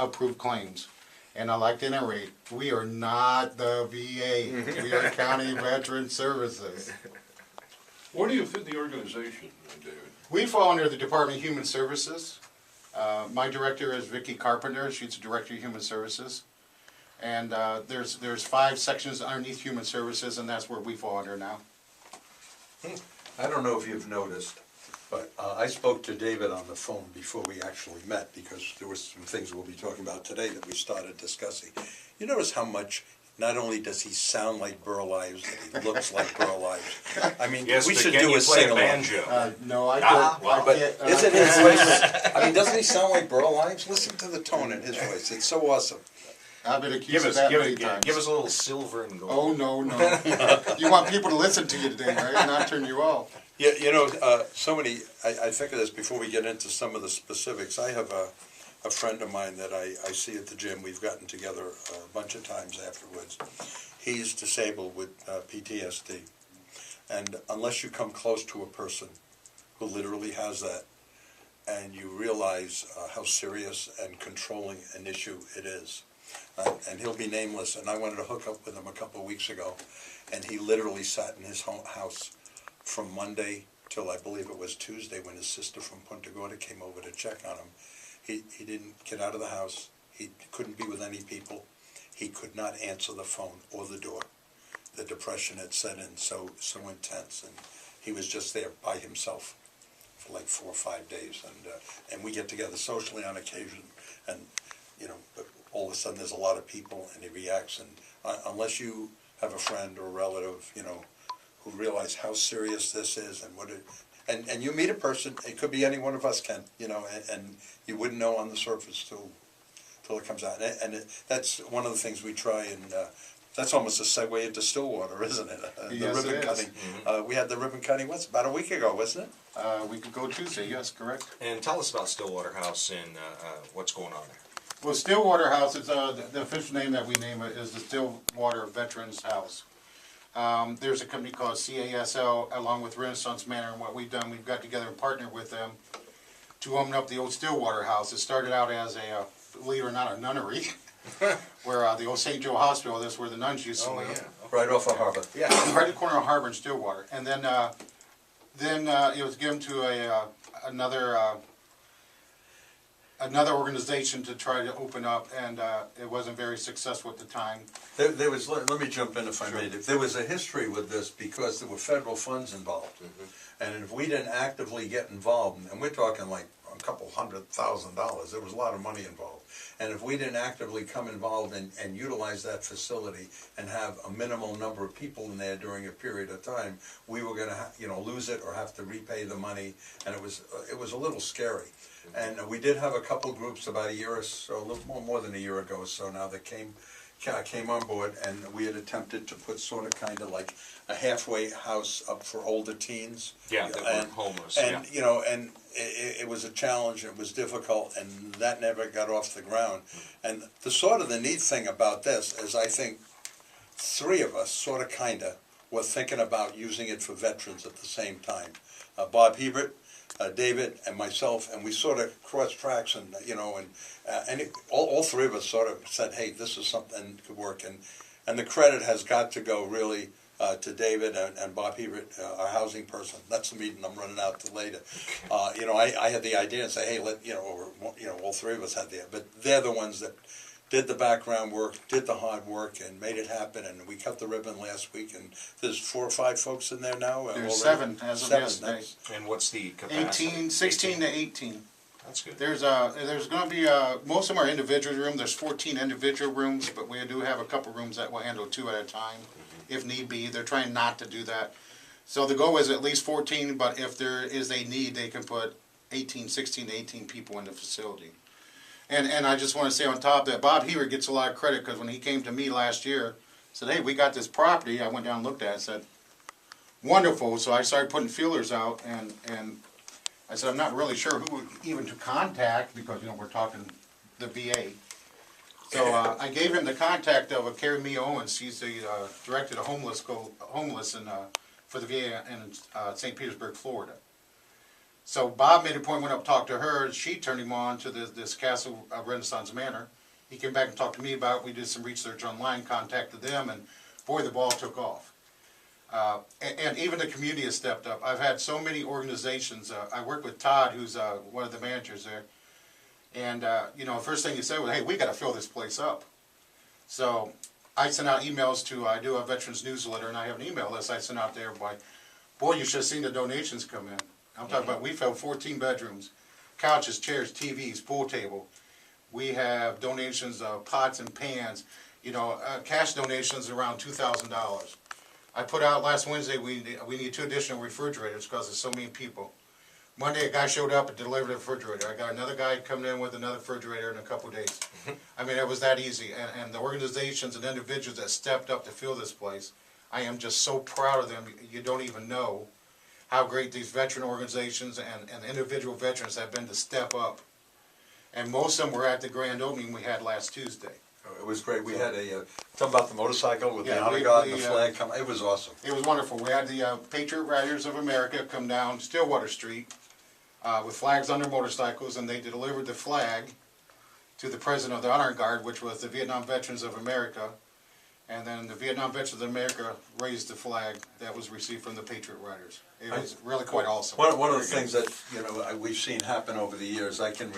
approved claims. And I like to narrate, we are not the VA. We are County Veteran Services. Where do you fit in the organization, David? We fall under the Department of Human Services. My director is Vicki Carpenter. She's the Director of Human Services. And there's 5 sections underneath Human Services, and that's where we fall under now. I don't know if you've noticed, but I spoke to David on the phone before we actually met, because there were some things we'll be talking about today that we started discussing. You notice how much, not only does he sound like Burl Ives, that he looks like Burl Ives. I mean, Yes, we but should can do you a play a sing-along. banjo? No, I Ah, well, But can't. isn't his voice, I mean, doesn't he sound like Burl Ives? Listen to the tone in his voice, it's so awesome. I've been Give accused of us, that give, many it, times. give us a little silver and gold. Oh, no, no. You want people to listen to you today, right? Not turn you off. Yeah, you know, so many, I think of this before we get into some of the specifics. I have a friend of mine that I see at the gym. We've gotten together a bunch of times afterwards. He's disabled with PTSD. And unless you come close to a person who literally has that, and you realize how serious and controlling an issue it is, and he'll be nameless, and I wanted to hook up with him a couple of weeks ago, and he literally sat in his house from Monday till I believe it was Tuesday when his sister from Punta Gorda came over to check on him. He didn't get out of the house. He couldn't be with any people. He could not answer the phone or the door. The depression had set in so intense, and he was just there by himself for like 4 or 5 days. And we get together socially on occasion, and you know, but all of a sudden there's a lot of people, and he reacts. And unless you have a friend or a relative, you know, who realize how serious this is and what it, and you meet a person, it could be any one of us, Ken, you know, and you wouldn't know on the surface till it comes out. And that's one of the things we try, and that's almost a segue into Stillwater, isn't it? The Yes, ribbon it is. cutting. We had the ribbon cutting, about a week ago, wasn't it? We could go Tuesday, yes, correct. And tell us about Stillwater House and what's going on there. Well, Stillwater House, it's the official name that we name it is the Stillwater Veterans House. There's a company called CASL along with Renaissance Manor, and what we've done, we've got together and partnered with them to open up the old Stillwater House. It started out as a, believe it or not, a nunnery, where the old St. Joe Hospital, that's where the nuns used to live. Right off of Harbor. Yeah, right at the corner of Harbor and Stillwater. And then it was given to another organization to try to open up, and it wasn't very successful at the time. There was, let me jump in if I may. There was a history with this because there were federal funds involved. And if we didn't actively get involved, and we're talking like a couple $100,000, there was a lot of money involved. And if we didn't actively come involved and utilize that facility and have a minimal number of people in there during a period of time, we were going to lose it or have to repay the money, and it was a little scary. And we did have a couple groups about a year or so, a little more than a year ago or so now, that came on board, and we had attempted to put sort of kind of like a halfway house up for older teens. Yeah, that were homeless. And you know, and it was a challenge. It was difficult, and that never got off the ground. And the sort of the neat thing about this is, I think 3 of us sort of kind of were thinking about using it for veterans at the same time. Bob Hebert, David, and myself, and we sort of crossed tracks, and all 3 of us sort of said, "Hey, this is something that could work." And the credit has got to go really to David and Bob Hebert, our housing person. That's the meeting I'm running out to later. I had the idea and say, "Hey, all 3 of us had the," but they're the ones that did the background work, did the hard work, and made it happen. And we cut the ribbon last week, and there's 4 or 5 folks in there now. There's already. 7 as of 7, yesterday. nice. And what's the capacity? 16 to 18. That's good. There's going to be, most of them are individual rooms. There's 14 individual rooms, but we do have a couple rooms that will handle 2 at a time, if need be. They're trying not to do that. So the goal is at least 14, but if there is a need, they can put 16 to 18 people in the facility. And I just want to say on top that Bob Hebert gets a lot of credit, because when he came to me last year, said, "Hey, we got this property." I went down and looked at it and said, "Wonderful." So I started putting feelers out, and I said, "I'm not really sure who even to contact, because we're talking the VA." So I gave him the contact of Carrie Mee Owens. She's the director of homeless for the VA in St. Petersburg, Florida. So Bob made a point, went up, talked to her, she turned him on to this Castle Renaissance Manor. He came back and talked to me about it, we did some research online, contacted them, and boy, the ball took off. And even the community has stepped up. I've had so many organizations, I work with Todd, who's one of the managers there, and you know, the first thing he said was, hey, we gotta fill this place up. So I sent out emails to, I do a veterans newsletter, and I have an email list I sent out to everybody. Boy, you should have seen the donations come in. I'm talking about, we filled 14 bedrooms, couches, chairs, TVs, pool table. We have donations of pots and pans, you know, cash donations around $2,000. I put out last Wednesday, we need 2 additional refrigerators because there's so many people. Monday, a guy showed up and delivered a refrigerator. I got another guy coming in with another refrigerator in a couple of days. I mean, it was that easy. And the organizations and individuals that stepped up to fill this place, I am just so proud of them. You don't even know how great these veteran organizations and individual veterans have been to step up. And most of them were at the grand opening we had last Tuesday. It was great. We had talking about the motorcycle with the Yeah, honor guard and the flag come. It was awesome. It was wonderful. We had the Patriot Riders of America come down Stillwater Street with flags on their motorcycles, and they delivered the flag to the president of the honor guard, which was the Vietnam Veterans of America. And then the Vietnam Veterans of America raised the flag that was received from the Patriot Riders. It was really quite awesome. One of the things that we've seen happen over the years, I can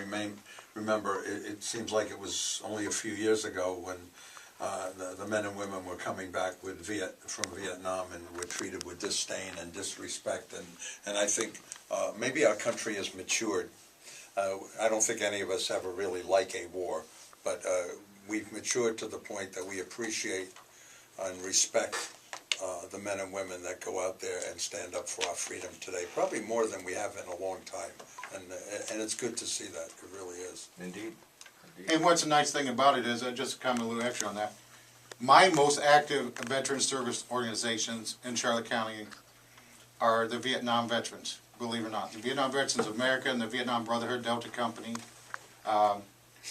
remember. It seems like it was only a few years ago when the men and women were coming back from Vietnam and were treated with disdain and disrespect. And I think maybe our country has matured. I don't think any of us ever really like a war, but we've matured to the point that we appreciate and respect the men and women that go out there and stand up for our freedom today, probably more than we have in a long time. And it's good to see that. It really is. Indeed. And what's the nice thing about it is, just comment a little extra on that, my most active veteran service organizations in Charlotte County are the Vietnam veterans, believe it or not. The Vietnam Veterans of America and the Vietnam Brotherhood Delta Company.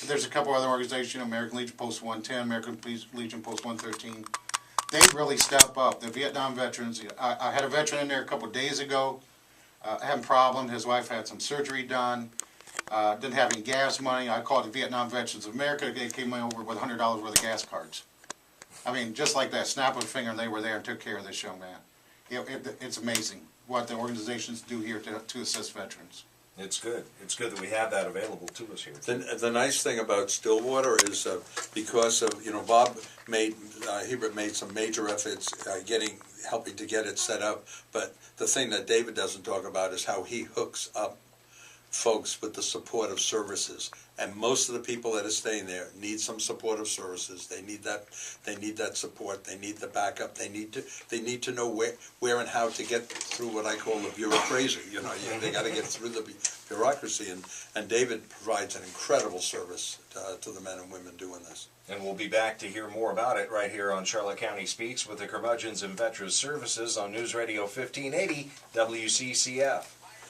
There's a couple other organizations, American Legion Post 110, American Legion Post 113. They really step up. The Vietnam veterans, I had a veteran in there a couple of days ago, having a problem. His wife had some surgery done, didn't have any gas money. I called the Vietnam Veterans of America. They came over with $100 worth of gas cards. I mean, just like that, snap of a finger, and they were there and took care of this young man. It's amazing what the organizations do here to assist veterans. It's good. It's good that we have that available to us here. The nice thing about Stillwater is because of Bob Hebert made some major efforts helping to get it set up. But the thing that David doesn't talk about is how he hooks up folks with the supportive services. And most of the people that are staying there need some supportive services. They need that support. They need the backup. They need to know where and how to get through what I call the bureaucracy. They got to get through the bureaucracy. And David provides an incredible service to the men and women doing this. And we'll be back to hear more about it right here on Charlotte County Speaks with the Curmudgeons and Veterans Services on News Radio 1580 WCCF.